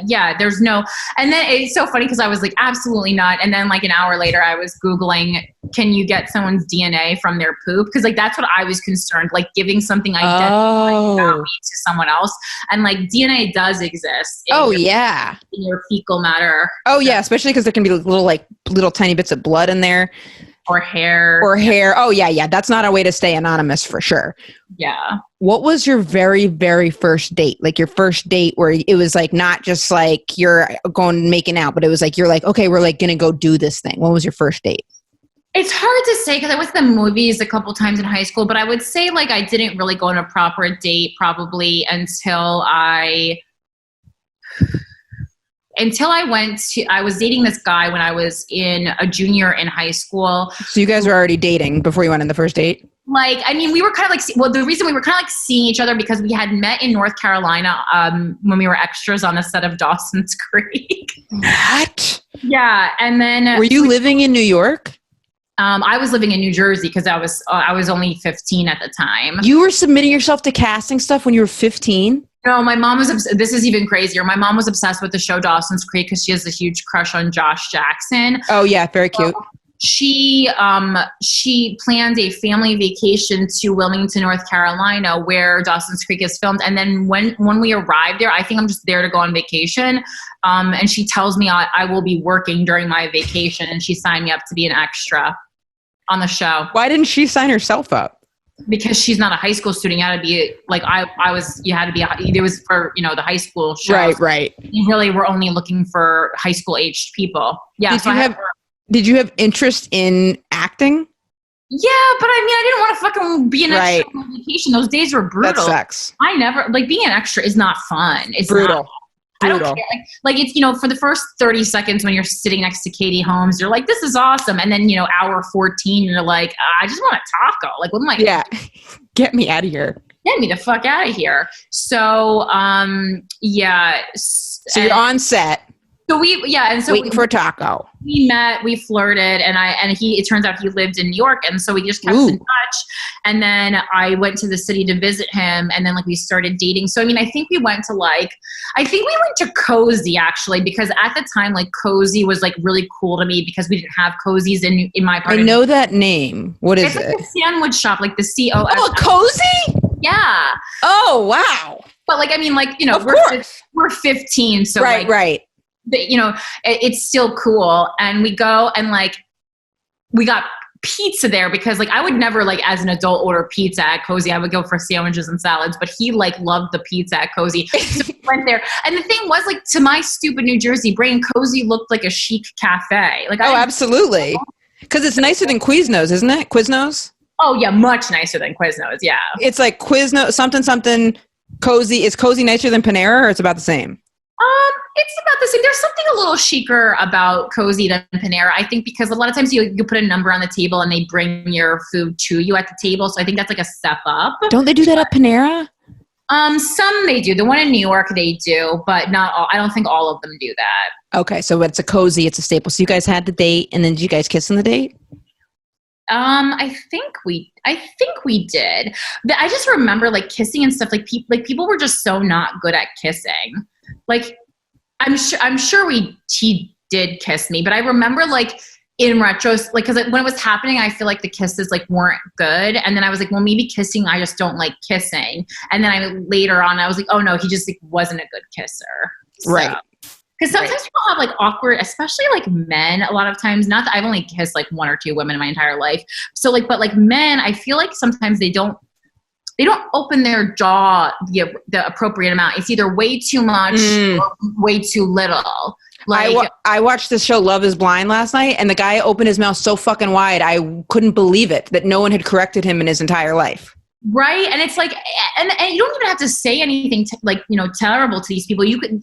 yeah, there's no, and then it's so funny because I was like, absolutely not. And then like an hour later, I was Googling, can you get someone's DNA from their poop? Because like, that's what I was concerned, like giving something identified about me to someone else. And like DNA does exist. In your fecal matter. Oh yeah. Especially because there can be little tiny bits of blood in there. Or hair. Oh yeah. That's not a way to stay anonymous for sure. Yeah. What was your very, very first date? Like your first date where it was like not just like you're going making out, but it was like you're like, okay, we're like gonna go do this thing. What was your first date? It's hard to say because I went to the movies a couple times in high school, but I would say like I didn't really go on a proper date probably until I was dating this guy when I was a junior in high school. So you guys were already dating before you went on the first date? Like, I mean, we were kind of like, the reason we were kind of like seeing each other because we had met in North Carolina when we were extras on the set of Dawson's Creek. What? Yeah. And then. Were you living in New York? I was living in New Jersey because I was only 15 at the time. You were submitting yourself to casting stuff when you were 15? No, my mom was, this is even crazier. My mom was obsessed with the show Dawson's Creek because she has a huge crush on Josh Jackson. Oh yeah, very cute. She planned a family vacation to Wilmington, North Carolina, where Dawson's Creek is filmed. And then when we arrived there, I think I'm just there to go on vacation. And she tells me I will be working during my vacation, and she signed me up to be an extra on the show. Why didn't she sign herself up? Because she's not a high school student. You had to be like, you had to be, it was for, the high school show. Right. You really were only looking for high school aged people. Yeah. Did you have interest in acting? Yeah, but I mean, I didn't want to fucking be an extra on vacation. Those days were brutal. That sucks. I never, being an extra is not fun. It's brutal. I don't care. Like it's, for the first 30 seconds when you're sitting next to Katie Holmes, you're like, this is awesome. And then, hour 14, you're like, I just want a taco. Like, what am I? Yeah. Get me out of here. Get me the fuck out of here. So, yeah. So you're on set. waiting for a taco. We met, we flirted, it turns out he lived in New York, and so we just kept in touch. And then I went to the city to visit him, and then like we started dating. So I mean, I think we went to Cozy actually, because at the time like Cozy was like really cool to me because we didn't have Cozies in my part. I know that name. What is it's it? Like a sandwich shop, like the COS. Oh, a Cozy? Yeah. Oh, wow. But like, I mean, like, you know, we're 15, so right. You know, it's still cool. And we go and like, we got pizza there because like I would never like as an adult order pizza at Cozy. I would go for sandwiches and salads, but he like loved the pizza at Cozy. So we went there. And the thing was like to my stupid New Jersey brain, Cozy looked like a chic cafe. Like absolutely. Because it's nicer than Quiznos, isn't it? Quiznos? Oh yeah, much nicer than Quiznos, yeah. It's like Quiznos, something Cozy. Is Cozy nicer than Panera or it's about the same? It's about the same. There's something a little chicer about Cozy than Panera. I think because a lot of times you put a number on the table and they bring your food to you at the table. So I think that's like a step up. Don't they do that at Panera? Some they do. The one in New York they do, but not all. I don't think all of them do that. Okay, so it's a Cozy, it's a staple. So you guys had the date, and then did you guys kiss on the date? I think we did. But I just remember like kissing and stuff. Like people were just so not good at kissing. Like I'm sure he did kiss me, but I remember like in retrospect, like, cause when it was happening, I feel like the kisses like weren't good. And then I was like, well, maybe kissing, I just don't like kissing. And then later on, I was like, oh no, he just like wasn't a good kisser. So. Right. Because sometimes people have like awkward, especially like men a lot of times, not that I've only kissed like one or two women in my entire life. So like, but like men, I feel like sometimes they don't open their jaw the appropriate amount. It's either way too much or way too little. Like I watched the show Love is Blind last night, and the guy opened his mouth so fucking wide, I couldn't believe it that no one had corrected him in his entire life. Right. And it's like, and you don't even have to say anything terrible to these people. You can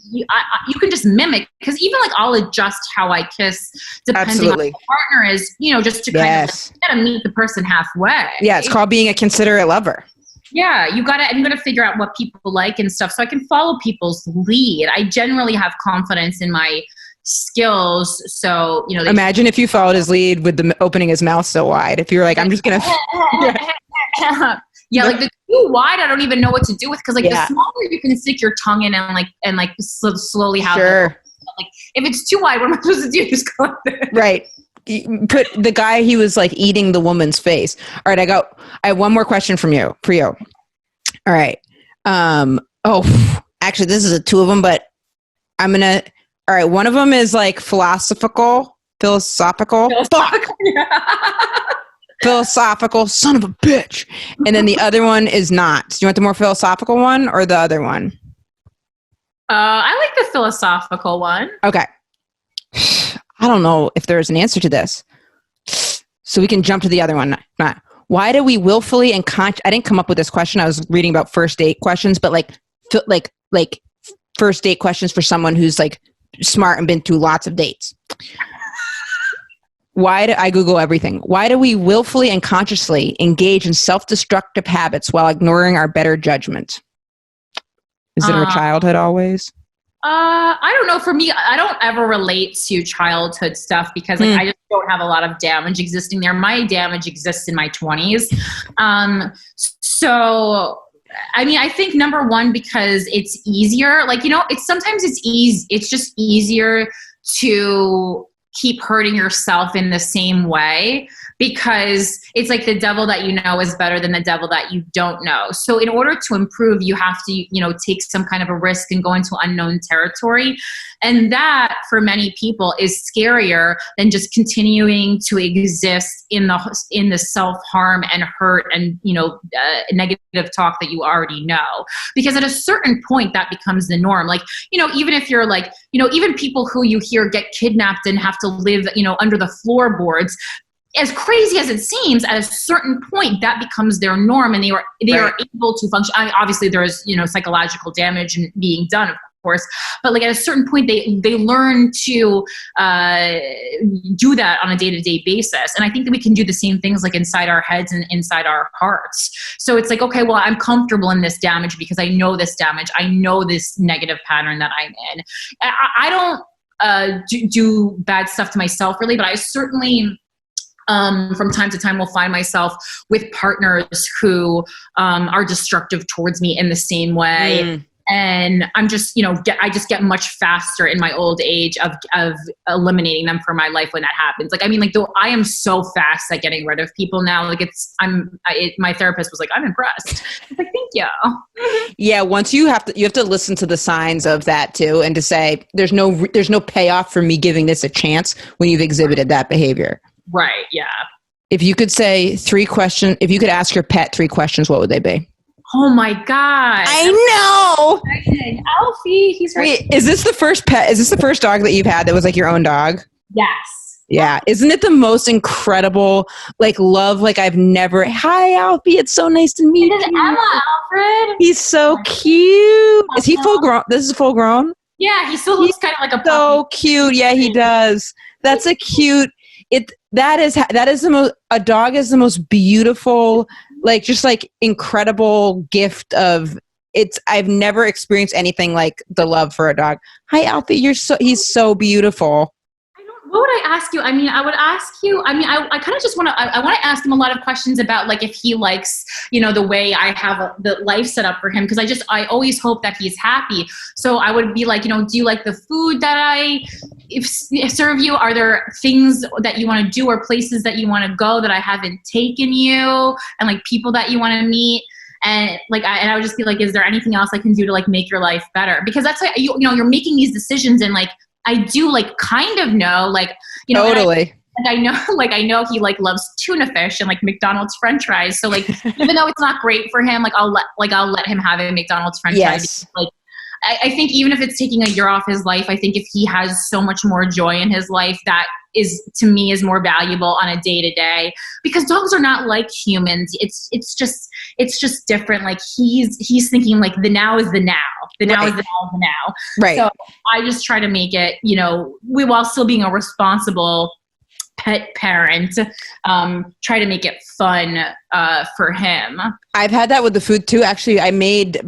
just mimic, because even like I'll adjust how I kiss depending on who the partner is, just to kind of gotta meet the person halfway. Yeah. It's called being a considerate lover. Yeah, you gotta figure out what people like and stuff, so I can follow people's lead. I generally have confidence in my skills, so imagine if you followed his lead with the opening his mouth so wide. If you're like, I'm just gonna, yeah, like the too wide, I don't even know what to do with, because the smaller you can stick your tongue in and slowly have. Sure. Like if it's too wide, what am I supposed to do? Just go like this. Right. Put the guy, he was like eating the woman's face. All right, I have one more question for you. All right. Actually, this is two of them, but all right. One of them is like philosophical. Fuck. Philosophical, son of a bitch. And then the other one is not. Do you want the more philosophical one or the other one? I like the philosophical one. Okay. I don't know if there's an answer to this. So we can jump to the other one. Why do we willfully and I didn't come up with this question. I was reading about first date questions, but like first date questions for someone who's like smart and been through lots of dates. Why do I Google everything? Why do we willfully and consciously engage in self-destructive habits while ignoring our better judgment? Is it our childhood always? I don't know. For me, I don't ever relate to childhood stuff because I just don't have a lot of damage existing there. My damage exists in my 20s. So, I mean, I think number one, because it's easier, it's just easier to keep hurting yourself in the same way, because it's like the devil that you know is better than the devil that you don't know. So in order to improve, you have to, take some kind of a risk and go into unknown territory. And that for many people is scarier than just continuing to exist in the self-harm and hurt and, negative talk that you already know. Because at a certain point that becomes the norm. Like, even if you're like, even people who you hear get kidnapped and have to live, under the floorboards, as crazy as it seems, at a certain point that becomes their norm, and they are able to function. I mean, obviously there is, psychological damage being done, of course, but like at a certain point they learn to do that on a day-to-day basis. And I think that we can do the same things like inside our heads and inside our hearts. So it's like, okay, well, I'm comfortable in this damage because I know this damage. I know this negative pattern that I'm in. do bad stuff to myself really, but I certainly from time to time will find myself with partners who are destructive towards me in the same way. And I'm just, I just get much faster in my old age of eliminating them from my life when that happens. Like, I mean, like, though I am so fast at getting rid of people now. Like, my therapist was like, I'm impressed. I was like, thank you. Yeah. Once you have to listen to the signs of that too, and to say, there's no payoff for me giving this a chance when you've exhibited that behavior. Right. Yeah. If you could say if you could ask your pet 3 questions, what would they be? Oh my God. I know. Alfie, he's right. Wait, is this the first pet? Is this the first dog that you've had that was like your own dog? Yes. Yeah. Isn't it the most incredible, like, love? Like, I've never, hi, Alfie. It's so nice to meet This is you. Emma, Alfred. He's so cute. Is he full grown? This is full grown? Yeah, he still looks kind of like a puppy. So cute. Yeah, he does. That's a cute, that is the most, a dog is the most beautiful, like, just like incredible gift of I've never experienced anything like the love for a dog. Hi, Alfie. He's so beautiful. What would I ask you? I mean, I would ask you, I kind of just want to, I want to ask him a lot of questions about, like, if he likes, the way I have the life set up for him. Cause I always hope that he's happy. So I would be like, do you like the food that I serve you? Are there things that you want to do or places that you want to go that I haven't taken you, and like people that you want to meet? And like, I would just be like, is there anything else I can do to like make your life better? Because that's like, you're making these decisions, and like, I do like kind of know, like, totally. I know he like loves tuna fish and like McDonald's French fries. So like, even though it's not great for him, like I'll let him have a McDonald's French fries. Like, I think even if it's taking a year off his life, I think if he has so much more joy in his life, that is, to me, is more valuable on a day to day, because dogs are not like humans. It's just different. Like he's thinking like the now is the now. The now is the now is the now. Right. So I just try to make it, while still being a responsible pet parent, try to make it fun for him. I've had that with the food too. Actually, I made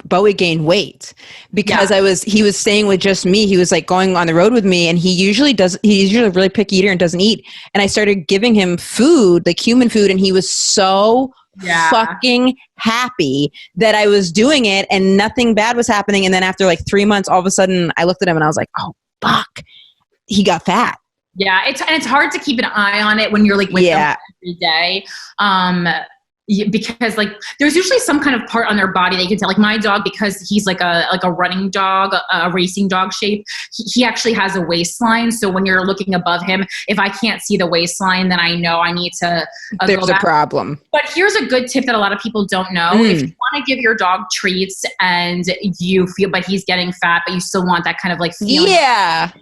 Bowie gain weight because he was staying with just me. He was like going on the road with me, and he's usually a really picky eater and doesn't eat. And I started giving him food, like human food, and he was so fucking happy that I was doing it and nothing bad was happening. And then after like 3 months, all of a sudden I looked at him and I was like, oh fuck, he got fat. Yeah, it's hard to keep an eye on it when you're like with them every day. Because like there's usually some kind of part on their body that you can tell. Like my dog, because he's like a running dog, a racing dog shape, he actually has a waistline. So when you're looking above him, if I can't see the waistline, then I know I need to there's a problem. But here's a good tip that a lot of people don't know. If you want to give your dog treats and you feel, but he's getting fat, but you still want that kind of like feeling. Yeah.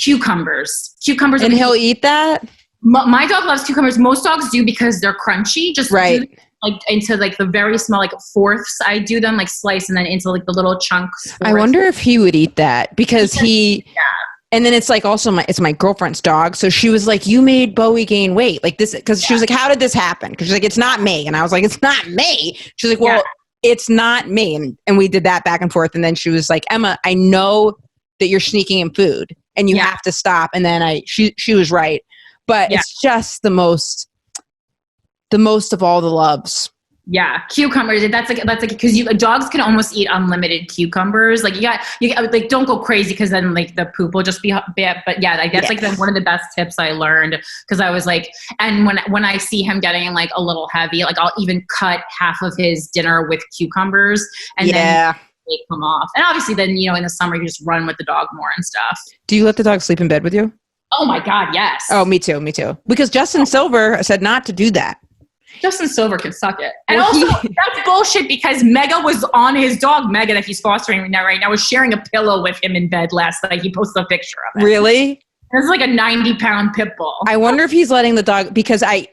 Cucumbers. And he'll eat that? My dog loves cucumbers. Most dogs do because they're crunchy. Just right. Like into like the very small like fourths. I do them like slice and then into like the little chunks. I wonder if he would eat that because he. Yeah. And then it's like also it's my girlfriend's dog. So she was like, you made Bowie gain weight like this. Cause she was like, how did this happen? Cause she's like, it's not me. And I was like, it's not me. She's like, well, it's not me. And we did that back and forth. And then she was like, Emma, I know that you're sneaking in food and you have to stop. And then she was right. But it's just the most of all the loves. Yeah, cucumbers. That's like because dogs can almost eat unlimited cucumbers. Like you like don't go crazy because then like the poop will just be bad. But yeah, like that's like one of the best tips I learned because I was like, and when I see him getting like a little heavy, like I'll even cut half of his dinner with cucumbers and then take them off. And obviously then in the summer you just run with the dog more and stuff. Do you let the dog sleep in bed with you? Oh my God, yes. Oh, me too. Because Justin Silver said not to do that. Justin Silver can suck it. And also, that's bullshit because Mega was on his dog, Mega, that he's fostering right now, was sharing a pillow with him in bed last night. He posted a picture of it. Really? It's like a 90-pound pit bull. I wonder if he's letting the dog, because I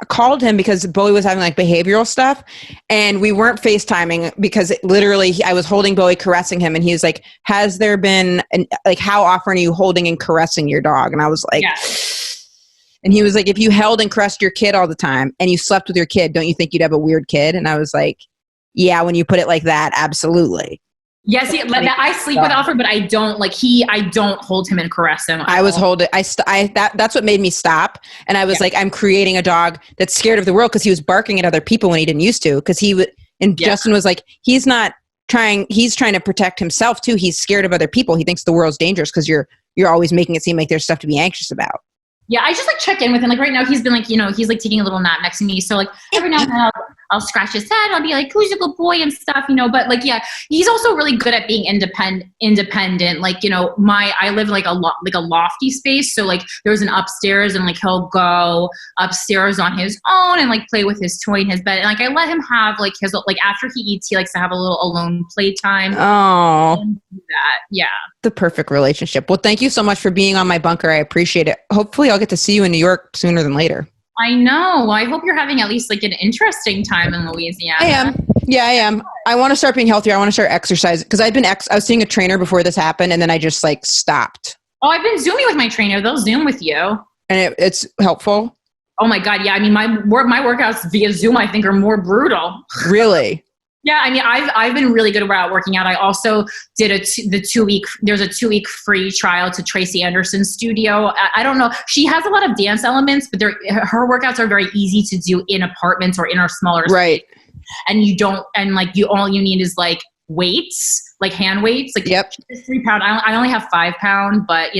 called him because Bowie was having like behavioral stuff and we weren't FaceTiming because literally I was holding Bowie, caressing him. And he was like, has there been, like, how often are you holding and caressing your dog? And I was like, and he was like, if you held and caressed your kid all the time and you slept with your kid, don't you think you'd have a weird kid? And I was like, yeah, when you put it like that, absolutely. Yes, I sleep with Alfred, but I don't I don't hold him and caress him. I was holding. That's what made me stop. And I was like, I'm creating a dog that's scared of the world because he was barking at other people when he didn't used to. Because Justin was like, he's trying to protect himself too. He's scared of other people. He thinks the world's dangerous because you're always making it seem like there's stuff to be anxious about. Yeah, I just check in with him. Right now he's been he's taking a little nap next to me. So every now and then I'll scratch his head. I'll be like, who's your good boy and stuff, but he's also really good at being independent. I live in a lofty space. So there's an upstairs and he'll go upstairs on his own and play with his toy in his bed. And I let him have his, after he eats, he likes to have a little alone playtime. Oh, that. Yeah. The perfect relationship. Well, thank you so much for being on my bunker. I appreciate it. Hopefully I'll get to see you in New York sooner than later. I know. Well, I hope you're having at least an interesting time in Louisiana. I am. Yeah, I am. I want to start being healthier. I want to start exercising because I was seeing a trainer before this happened, and then I just stopped. Oh, I've been Zooming with my trainer. They'll Zoom with you. And it's helpful? Oh my God. Yeah. I mean, my workouts via Zoom, I think, are more brutal. Really? Yeah, I mean, I've been really good about working out. I also did there's a 2 week free trial to Tracy Anderson's studio. I don't know. She has a lot of dance elements, but her workouts are very easy to do in apartments or in our smaller right. space. And all you need is weights, hand weights. Yep. 3 pound. I only have 5 pound, but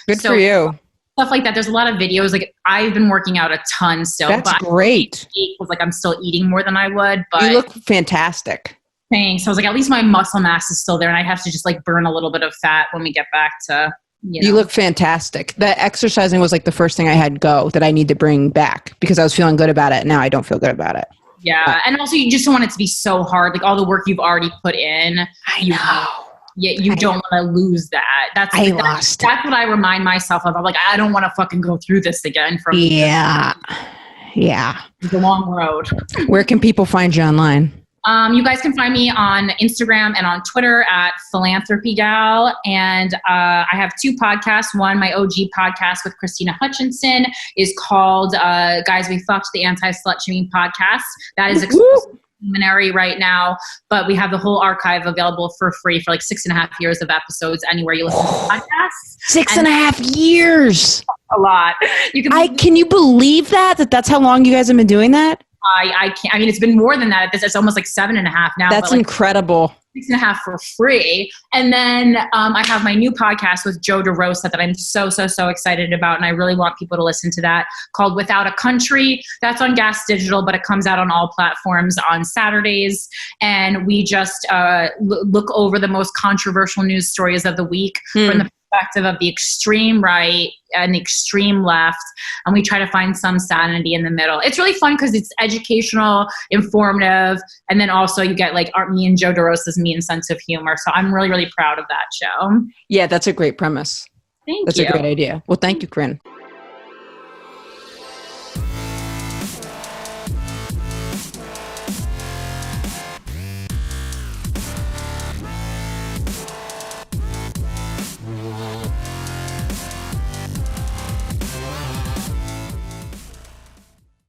good for you. Stuff like that. There's a lot of videos. I've been working out a ton still. That's great. Because I'm still eating more than I would. But you look fantastic. Thanks. I was at least my muscle mass is still there, and I have to just burn a little bit of fat when we get back to. You look fantastic. That exercising was the first thing I had go that I need to bring back because I was feeling good about it. Now I don't feel good about it. Yeah, and also you just don't want it to be so hard. All the work you've already put in. I know. Yeah, you don't want to lose that. That's what I remind myself of. I'm I don't want to fucking go through this again. Yeah. It's a long road. Where can people find you online? You guys can find me on Instagram and on Twitter at Philanthropy Gal. And I have 2 podcasts. One, my OG podcast with Christina Hutchinson is called Guys We Fucked, the Anti-Slut Shaming Podcast. That is exclusive. Right now, but we have the whole archive available for free for 6.5 years of episodes anywhere you listen to podcasts. 6.5 years. A lot. Can you believe that's how long you guys have been doing that? I can't. I mean, it's been more than that. It's almost 7.5 now. That's incredible. 6.5 for free. And then I have my new podcast with Joe DeRosa that I'm so excited about. And I really want people to listen to that, called Without a Country. That's on Gas Digital, but it comes out on all platforms on Saturdays. And we just look over the most controversial news stories of the week from the perspective of the extreme right and the extreme left, and we try to find some sanity in the middle. It's really fun because it's educational, informative, and then also you get me and Joe DeRosa's mean sense of humor. So I'm really proud of that show. Yeah, that's a great premise. Thank you. That's a great idea. Well, thank you, Corinne.